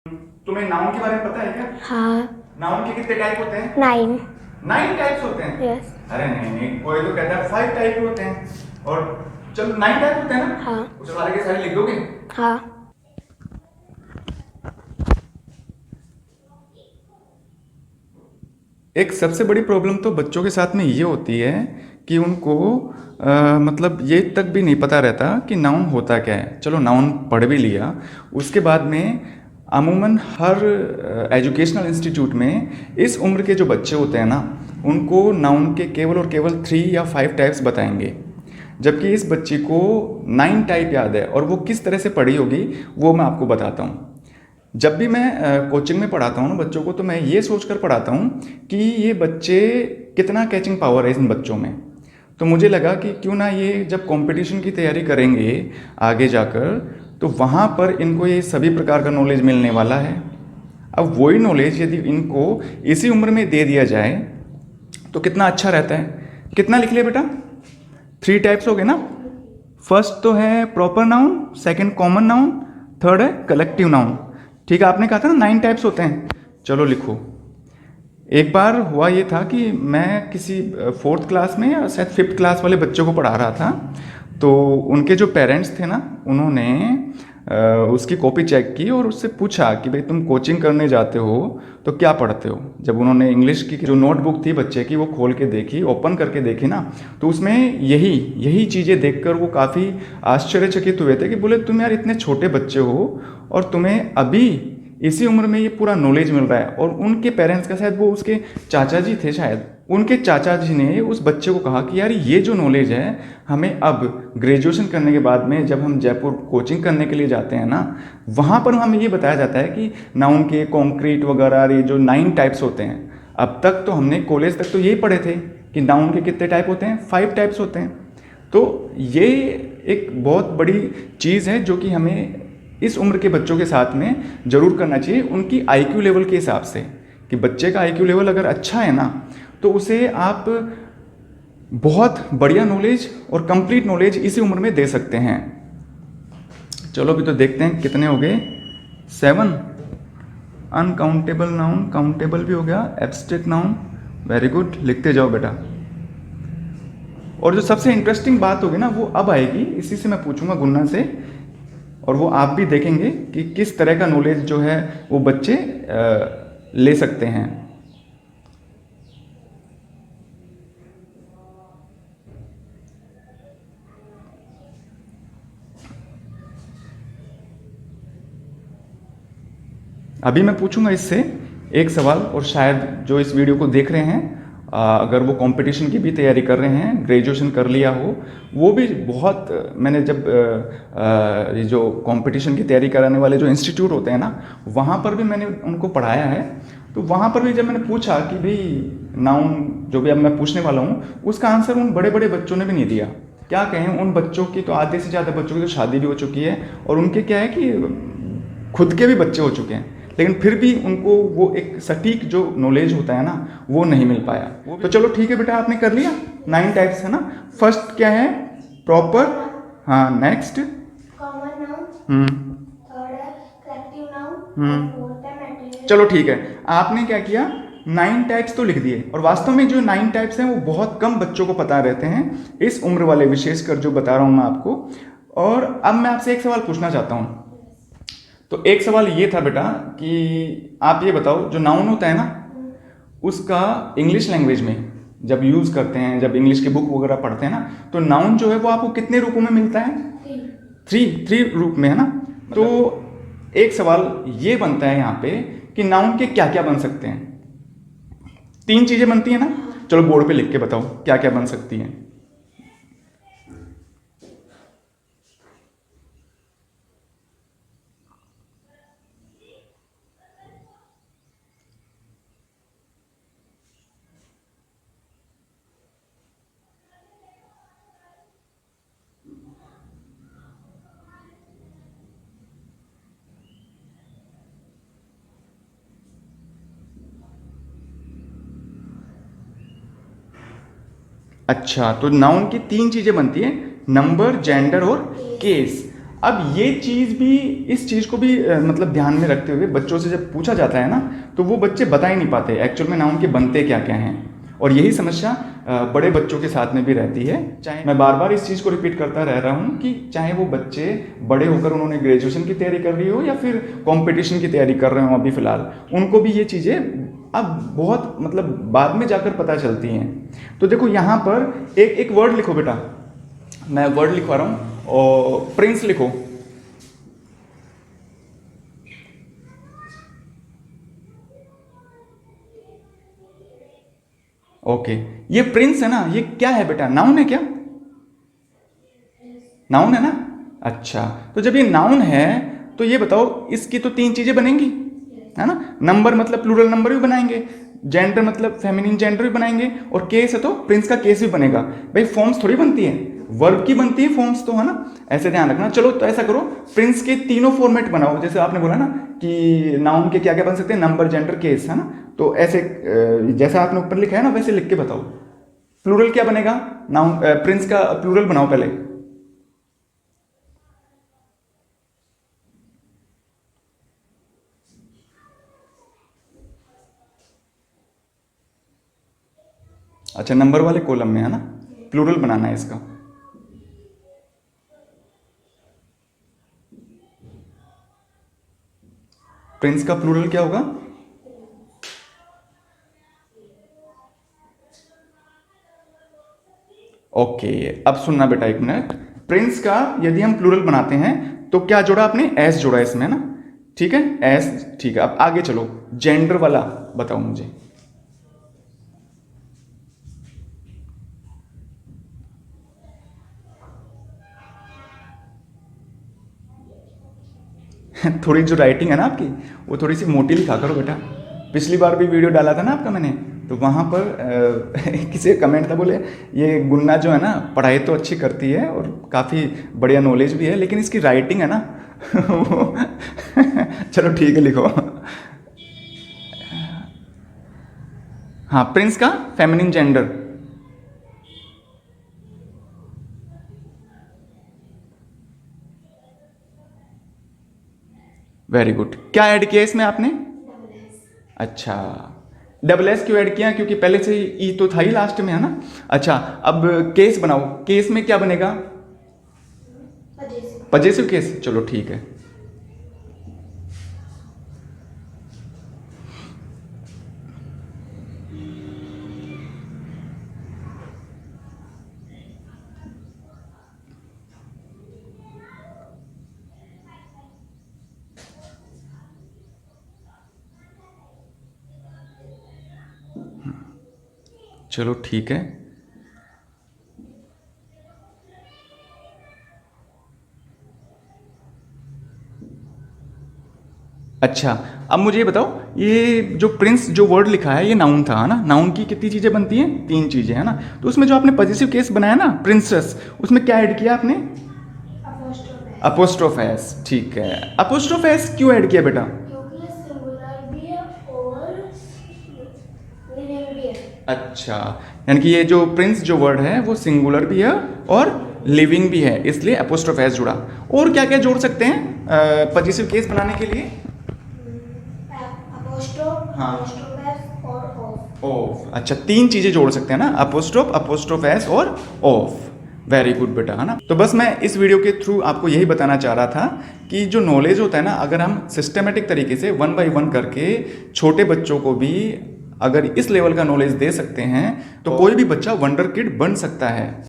तुम्हें नाउन के बारे में पता है क्या? हाँ। नाउन के कितने टाइप होते हैं? 9। 9 टाइप्स होते हैं। यस। अरे नहीं नहीं, कोई तो कहता है 5 टाइप होते हैं। और चलो 9 टाइप होते हैं ना? हाँ। तो सारे के सारे लिख दोगे? हाँ। एक सबसे बड़ी प्रॉब्लम तो बच्चों के साथ में ये होती है कि उनको मतलब ये तक भी नहीं पता रहता कि नाउन होता क्या है। चलो नाउन पढ़ भी लिया, उसके बाद में अमूमन हर एजुकेशनल इंस्टीट्यूट में इस उम्र के जो बच्चे होते हैं ना, उनको नाउन के केवल और केवल 3 या 5 टाइप्स बताएंगे। जबकि इस बच्चे को 9 टाइप याद है, और वो किस तरह से पढ़ी होगी वो मैं आपको बताता हूँ। जब भी मैं कोचिंग में पढ़ाता हूँ ना बच्चों को, तो मैं ये सोचकर पढ़ाता हूँ कि ये बच्चे कितना कैचिंग पावर है इन बच्चों में। तो मुझे लगा कि क्यों ना ये जब कंपटीशन की तैयारी करेंगे आगे जाकर, तो वहाँ पर इनको ये सभी प्रकार का नॉलेज मिलने वाला है। अब वही नॉलेज यदि इनको इसी उम्र में दे दिया जाए तो कितना अच्छा रहता है। कितना लिख लिया बेटा? 3 टाइप्स हो गए ना। फर्स्ट तो है proper noun, second common noun, third है कलेक्टिव नाउन। ठीक है, आपने कहा था ना 9 टाइप्स होते हैं। चलो लिखो। एक बार हुआ ये था कि मैं किसी 4th क्लास में या शायद 5th क्लास वाले बच्चों को पढ़ा रहा था। तो उनके जो पेरेंट्स थे ना, उन्होंने उसकी कॉपी चेक की और उससे पूछा कि भाई तुम कोचिंग करने जाते हो तो क्या पढ़ते हो। जब उन्होंने इंग्लिश की जो नोटबुक थी बच्चे की वो खोल के देखी, ओपन करके देखी ना, तो उसमें यही यही चीज़ें देखकर वो काफ़ी आश्चर्यचकित हुए थे कि बोले तुम यार इतने छोटे बच्चे हो और तुम्हें अभी इसी उम्र में ये पूरा नॉलेज मिल रहा है। और उनके पेरेंट्स का, शायद वो उसके चाचा जी थे, शायद उनके चाचा जी ने उस बच्चे को कहा कि यार ये जो नॉलेज है हमें अब ग्रेजुएशन करने के बाद में जब हम जयपुर कोचिंग करने के लिए जाते हैं ना, वहाँ पर हमें ये बताया जाता है कि नाउन के कॉन्क्रीट वगैरह ये जो 9 टाइप्स होते हैं। अब तक तो हमने कॉलेज तक तो यही पढ़े थे कि नाउन के कितने टाइप होते हैं, 5 टाइप्स होते हैं। तो ये एक बहुत बड़ी चीज़ है जो कि हमें इस उम्र के बच्चों के साथ में ज़रूर करना चाहिए, उनकी आईक्यू लेवल के हिसाब से। कि बच्चे का आईक्यू लेवल अगर अच्छा है ना, तो उसे आप बहुत बढ़िया नॉलेज और कंप्लीट नॉलेज इसी उम्र में दे सकते हैं। चलो अभी तो देखते हैं कितने हो गए। 7। अनकाउंटेबल नाउन, काउंटेबल भी हो गया। एब्स्ट्रैक्ट नाउन, वेरी गुड, लिखते जाओ बेटा। और जो सबसे इंटरेस्टिंग बात होगी ना वो अब आएगी, इसी से मैं पूछूंगा गुन्ना से, और वो आप भी देखेंगे कि किस तरह का नॉलेज जो है वो बच्चे ले सकते हैं। अभी मैं पूछूंगा इससे एक सवाल, और शायद जो इस वीडियो को देख रहे हैं अगर वो कंपटीशन की भी तैयारी कर रहे हैं, ग्रेजुएशन कर लिया हो, वो भी बहुत, मैंने जब ये जो कंपटीशन की तैयारी कराने वाले जो इंस्टीट्यूट होते हैं ना, वहाँ पर भी मैंने उनको पढ़ाया है। तो वहाँ पर भी जब मैंने पूछा कि भाई नाउन जो भी अब मैं पूछने वाला हूँ, उसका आंसर उन बड़े बड़े बच्चों ने भी नहीं दिया। क्या कहें, उन बच्चों की तो आधे से ज़्यादा बच्चों की तो शादी भी हो चुकी है, और उनके क्या है कि खुद के भी बच्चे हो चुके हैं, लेकिन फिर भी उनको वो एक सटीक जो नॉलेज होता है ना वो नहीं मिल पाया। तो चलो ठीक है बेटा, आपने कर लिया। 9 टाइप्स है ना। फर्स्ट क्या है? प्रॉपर। हाँ, नेक्स्ट। Common noun. हम्म। थर्ड है कलेक्टिव नाउन। और फोर्थ है मैटेरियल। चलो ठीक है, आपने क्या किया, 9 टाइप्स तो लिख दिए, और वास्तव में जो 9 टाइप्स हैं वो बहुत कम बच्चों को पता रहते हैं, इस उम्र वाले विशेषकर जो बता रहा हूँ मैं आपको। और अब मैं आपसे एक सवाल पूछना चाहता हूँ। तो एक सवाल ये था बेटा कि आप ये बताओ, जो नाउन होता है ना, उसका इंग्लिश लैंग्वेज में जब यूज़ करते हैं, जब इंग्लिश की बुक वगैरह पढ़ते हैं ना, तो नाउन जो है वो आपको कितने रूपों में मिलता है? 3 रूप में, है ना। तो एक सवाल ये बनता है यहाँ पे कि नाउन के क्या क्या बन सकते हैं? 3 चीज़ें बनती हैं ना। चलो बोर्ड पे लिख के बताओ क्या क्या बन सकती हैं। अच्छा, तो नाउन की 3 चीज़ें बनती हैं, नंबर, जेंडर और केस। अब ये चीज़ भी, इस चीज़ को भी मतलब ध्यान में रखते हुए बच्चों से जब पूछा जाता है ना, तो वो बच्चे बता ही नहीं पाते एक्चुअल में नाउन के बनते क्या क्या हैं। और यही समस्या बड़े बच्चों के साथ में भी रहती है। चाहे मैं बार बार इस चीज़ को रिपीट करता रह रहा हूँ कि चाहे वो बच्चे बड़े होकर उन्होंने ग्रेजुएशन की तैयारी कर रही हो या फिर कंपटीशन की तैयारी कर रहे हो अभी फ़िलहाल, उनको भी ये चीज़ें अब बहुत मतलब बाद में जाकर पता चलती हैं। तो देखो यहाँ पर एक वर्ड लिखो बेटा, मैं वर्ड लिखवा रहा हूँ, और प्रिंस लिखो। ओके, ये प्रिंस है ना, ये क्या है बेटा, नाउन है क्या? नाउन है ना। अच्छा, तो जब ये नाउन है तो ये बताओ इसकी तो तीन चीजें बनेंगी, है ना। नंबर मतलब प्लूरल नंबर भी बनाएंगे, जेंडर मतलब फेमिनिन जेंडर भी बनाएंगे, और केस है तो प्रिंस का केस भी बनेगा। भाई फॉर्म्स थोड़ी बनती है, वर्ब की बनती है फॉर्म्स तो, है ना। ऐसे ध्यान रखना। चलो तो ऐसा करो, प्रिंस के तीनों फॉर्मेट बनाओ। जैसे आपने बोला ना कि नाउन के क्या क्या बन सकते हैं, नंबर जेंडर केस, है ना। तो ऐसे जैसा आपने ऊपर लिखा है ना वैसे लिख के बताओ। प्लूरल क्या बनेगा, नाउन प्रिंस का प्लूरल बनाओ पहले। अच्छा, नंबर वाले कॉलम में, है ना, प्लूरल बनाना है इसका। प्रिंस का प्लूरल क्या होगा? ओके, अब सुनना बेटा एक मिनट। प्रिंस का यदि हम प्लूरल बनाते हैं तो क्या जोड़ा आपने, एस जोड़ा इसमें, है ना। ठीक है, एस, ठीक है। अब आगे चलो, जेंडर वाला बताओ मुझे। थोड़ी जो राइटिंग है ना आपकी, वो थोड़ी सी मोटी लिखा करो बेटा। पिछली बार भी वीडियो डाला था ना आपका मैंने, तो वहाँ पर किसी कमेंट था, बोले ये गुन्ना जो है ना पढ़ाई तो अच्छी करती है और काफ़ी बढ़िया नॉलेज भी है, लेकिन इसकी राइटिंग है ना वो चलो ठीक है, लिखो। हाँ, प्रिंस का फेमिनिन जेंडर। Very good. क्या ऐड किया इसमें आपने? अच्छा, डबल एस क्यों ऐड किया? क्योंकि पहले से ई तो था ही लास्ट में, है ना। अच्छा, अब केस बनाओ। केस में क्या बनेगा? Possessive case. चलो ठीक है। चलो ठीक है। अच्छा, अब मुझे ये बताओ, ये जो प्रिंस जो वर्ड लिखा है ये नाउन था, है ना। नाउन की कितनी चीजें बनती हैं? तीन चीजें, है ना। तो उसमें जो आपने पजेसिव केस बनाया ना प्रिंसेस, उसमें क्या ऐड किया आपने? Apostrophe S. ठीक है, अपोस्ट्रोफ एस क्यों ऐड किया बेटा? क्योंकि ये सिंगुलर भी है और लिविंग भी है। अच्छा, यानी कि ये जो प्रिंस जो वर्ड है वो सिंगुलर भी है और लिविंग भी है, इसलिए अपोस्ट्रोफ एस जुड़ा। और क्या क्या जोड़ सकते हैं पजेसिव केस बनाने के लिए? अपोस्ट्रोफ, हाँ। अपोस्ट्रोफ एस और ऑफ। ऑफ। अच्छा, तीन चीजें जोड़ सकते हैं ना, अपोस्ट्रोफ, अपोस्ट्रोफ एस और ऑफ। वेरी गुड बेटा, है ना। तो बस मैं इस वीडियो के थ्रू आपको यही बताना चाह रहा था कि जो नॉलेज होता है ना, अगर हम सिस्टमेटिक तरीके से 1 बाय 1 करके छोटे बच्चों को भी अगर इस लेवल का नॉलेज दे सकते हैं तो कोई भी बच्चा वंडर किड बन सकता है।